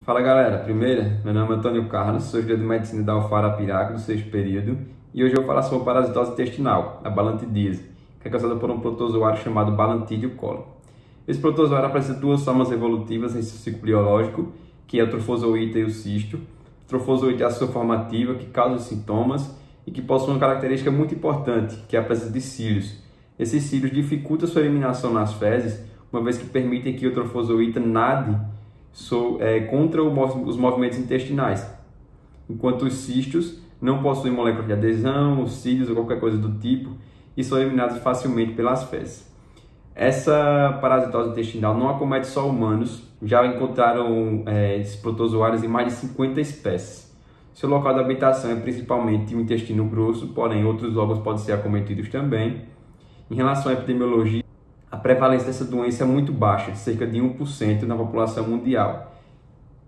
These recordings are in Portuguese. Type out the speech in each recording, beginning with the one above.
Fala galera, meu nome é Antônio Carlos, sou estudante de medicina da UFAR Arapiraca do sexto período e hoje eu vou falar sobre a parasitose intestinal, a balantidise, que é causada por um protozoário chamado Balantidium coli. Esse protozoário apresenta duas formas evolutivas em seu ciclo biológico, que é o trofozoíta e o cisto. O trofozoíta é a sua forma ativa, que causa os sintomas e que possui uma característica muito importante, que é a presença de cílios. Esses cílios dificultam sua eliminação nas fezes, uma vez que permitem que o trofozoíta nade contra os movimentos intestinais, enquanto os cistos não possuem moléculas de adesão, os cílios ou qualquer coisa do tipo e são eliminados facilmente pelas fezes. Essa parasitose intestinal não acomete só humanos, já encontraram esses protozoários em mais de 50 espécies. Seu local de habitação é principalmente o intestino grosso, porém outros órgãos podem ser acometidos também. Em relação à epidemiologia, a prevalência dessa doença é muito baixa, cerca de 1% na população mundial.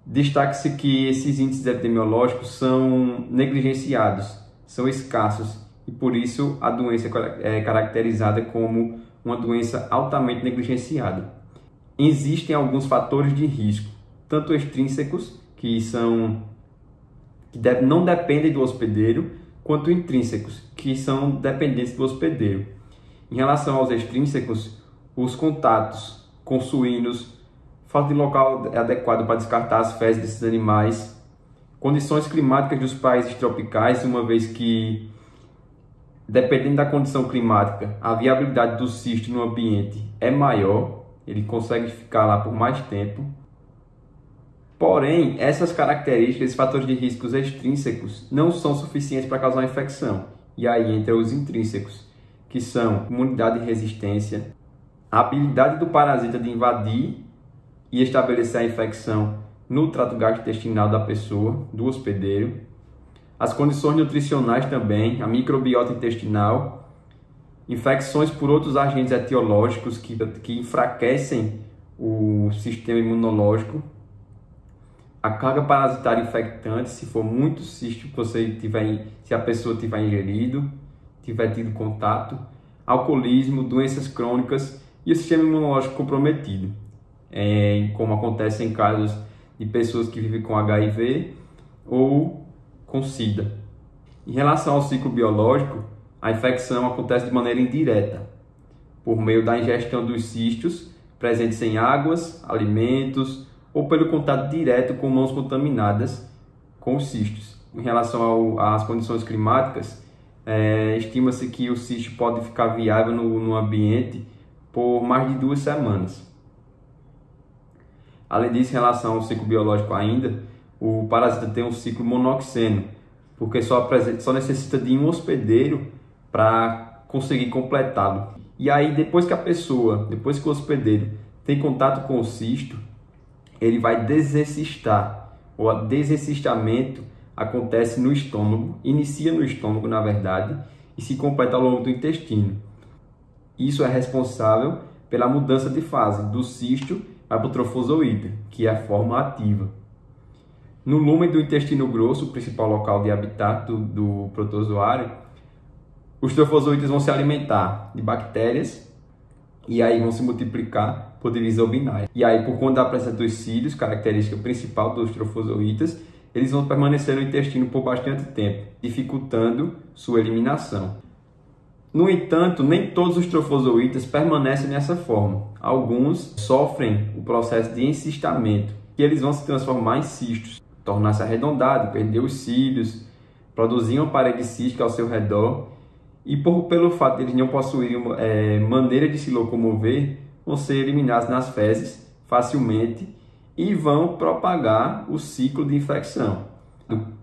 Destaque-se que esses índices epidemiológicos são negligenciados, são escassos e por isso a doença é caracterizada como uma doença altamente negligenciada. Existem alguns fatores de risco, tanto extrínsecos, que não dependem do hospedeiro, quanto intrínsecos, que são dependentes do hospedeiro. Em relação aos extrínsecos, os contatos com suínos, falta de local adequado para descartar as fezes desses animais, condições climáticas dos países tropicais, uma vez que, dependendo da condição climática, a viabilidade do cisto no ambiente é maior, ele consegue ficar lá por mais tempo. Porém, essas características, esses fatores de riscos extrínsecos, não são suficientes para causar infecção. E aí entra os intrínsecos, que são imunidade e resistência, a habilidade do parasita de invadir e estabelecer a infecção no trato gastrointestinal da pessoa, do hospedeiro, as condições nutricionais também, a microbiota intestinal, infecções por outros agentes etiológicos que enfraquecem o sistema imunológico, a carga parasitária infectante, se for muito cisto se a pessoa tiver ingerido, tiver tido contato, alcoolismo, doenças crônicas e o sistema imunológico comprometido, como acontece em casos de pessoas que vivem com HIV ou com SIDA. Em relação ao ciclo biológico, a infecção acontece de maneira indireta, por meio da ingestão dos cistos presentes em águas, alimentos ou pelo contato direto com mãos contaminadas com os cistos. Em relação às condições climáticas, estima-se que o cisto pode ficar viável no ambiente por mais de 2 semanas. Além disso, em relação ao ciclo biológico ainda, o parasita tem um ciclo monoxeno, porque só necessita de um hospedeiro para conseguir completá-lo. E aí, depois que o hospedeiro tem contato com o cisto, ele vai desencistar. O desencistamento acontece no estômago, inicia no estômago, na verdade, e se completa ao longo do intestino. Isso é responsável pela mudança de fase do cisto para o trofozoíta, que é a forma ativa. No lúmen do intestino grosso, o principal local de habitat do protozoário, os trofozoítas vão se alimentar de bactérias e aí vão se multiplicar por divisão binária. E aí, por conta da presença dos cílios, característica principal dos trofozoítas, eles vão permanecer no intestino por bastante tempo, dificultando sua eliminação. No entanto, nem todos os trofozoítas permanecem nessa forma. Alguns sofrem o processo de encistamento, que eles vão se transformar em cistos, tornar-se arredondado, perder os cílios, produzir uma parede cística ao seu redor, e pelo fato de eles não possuírem maneira de se locomover, vão ser eliminados nas fezes facilmente e vão propagar o ciclo de infecção.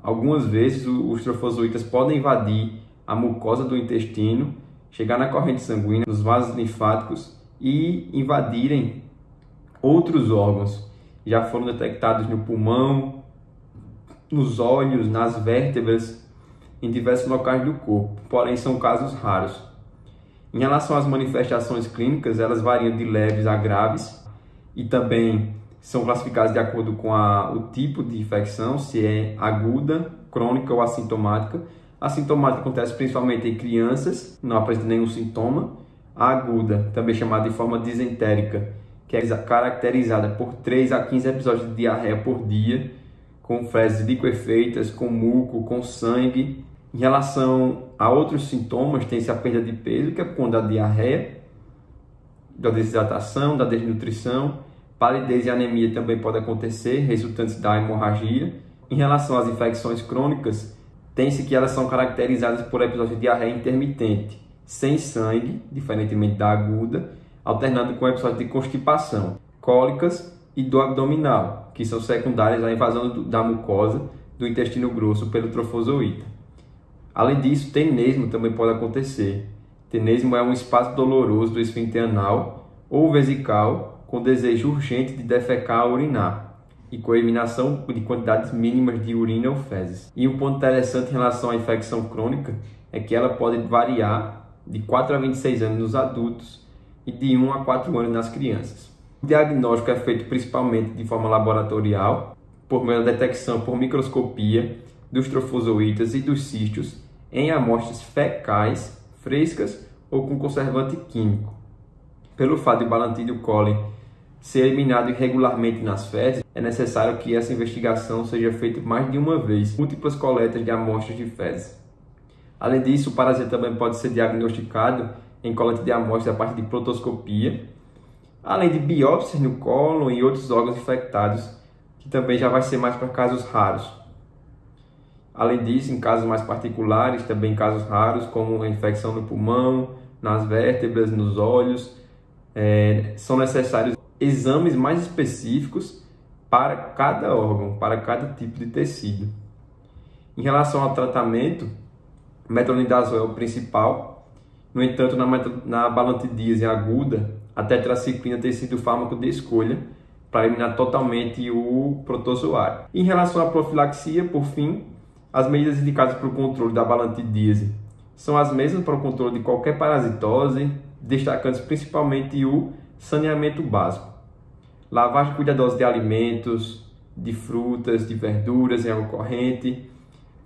Algumas vezes os trofozoítas podem invadir a mucosa do intestino, chegar na corrente sanguínea, nos vasos linfáticos e invadirem outros órgãos. Já foram detectados no pulmão, nos olhos, nas vértebras, em diversos locais do corpo, porém são casos raros. Em relação às manifestações clínicas, elas variam de leves a graves e também são classificadas de acordo com o tipo de infecção, se é aguda, crônica ou assintomática. A assintomática acontece principalmente em crianças, não apresenta nenhum sintoma. A aguda, também chamada de forma disentérica, que que é caracterizada por 3 a 15 episódios de diarreia por dia, com fezes liquefeitas, com muco, com sangue. Em relação a outros sintomas, tem-se a perda de peso, que é por conta da diarreia, da desidratação, da desnutrição. Palidez e anemia também pode acontecer, resultantes da hemorragia. Em relação às infecções crônicas, tem-se que elas são caracterizadas por episódios de diarreia intermitente, sem sangue, diferentemente da aguda, alternando com episódios de constipação, cólicas e dor abdominal, que são secundárias à invasão da mucosa do intestino grosso pelo trofozoíta. Além disso, tenesmo também pode acontecer. Tenesmo é um espasmo doloroso do esfíncter anal ou vesical com desejo urgente de defecar ou urinar e com a eliminação de quantidades mínimas de urina ou fezes. E um ponto interessante em relação à infecção crônica é que ela pode variar de 4 a 26 anos nos adultos e de 1 a 4 anos nas crianças. O diagnóstico é feito principalmente de forma laboratorial, por meio da detecção por microscopia dos trofozoítas e dos cistos em amostras fecais, frescas ou com conservante químico. Pelo fato de o Bacillus coli ser eliminado irregularmente nas fezes, é necessário que essa investigação seja feita mais de uma vez, múltiplas coletas de amostras de fezes. Além disso, o parasita também pode ser diagnosticado em coleta de amostras a partir de proctoscopia, além de biópsias no cólon e outros órgãos infectados, que também já vai ser mais para casos raros. Além disso, em casos mais particulares, também casos raros, como a infecção no pulmão, nas vértebras, nos olhos, são necessários exames mais específicos para cada órgão, para cada tipo de tecido. Em relação ao tratamento, metronidazol é o principal. No entanto, na balantidíase aguda, a tetraciclina tem sido o fármaco de escolha para eliminar totalmente o protozoário. Em relação à profilaxia, por fim, as medidas indicadas para o controle da balantidíase são as mesmas para o controle de qualquer parasitose, destacando principalmente o saneamento básico. Lavagem cuidadosa de alimentos, de frutas, de verduras em água corrente.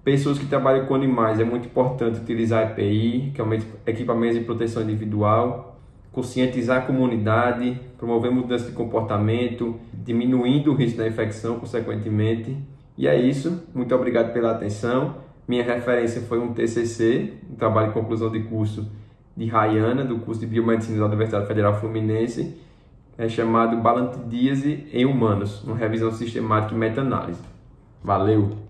Pessoas que trabalham com animais, é muito importante utilizar EPI, que é um equipamento de proteção individual. Conscientizar a comunidade, promover mudança de comportamento, diminuindo o risco da infecção, consequentemente. E é isso. Muito obrigado pela atenção. Minha referência foi um TCC, um trabalho de conclusão de curso de Rayana, do curso de Biomedicina da Universidade Federal Fluminense, chamado Balantidíase em Humanos, uma revisão sistemática e meta-análise. Valeu!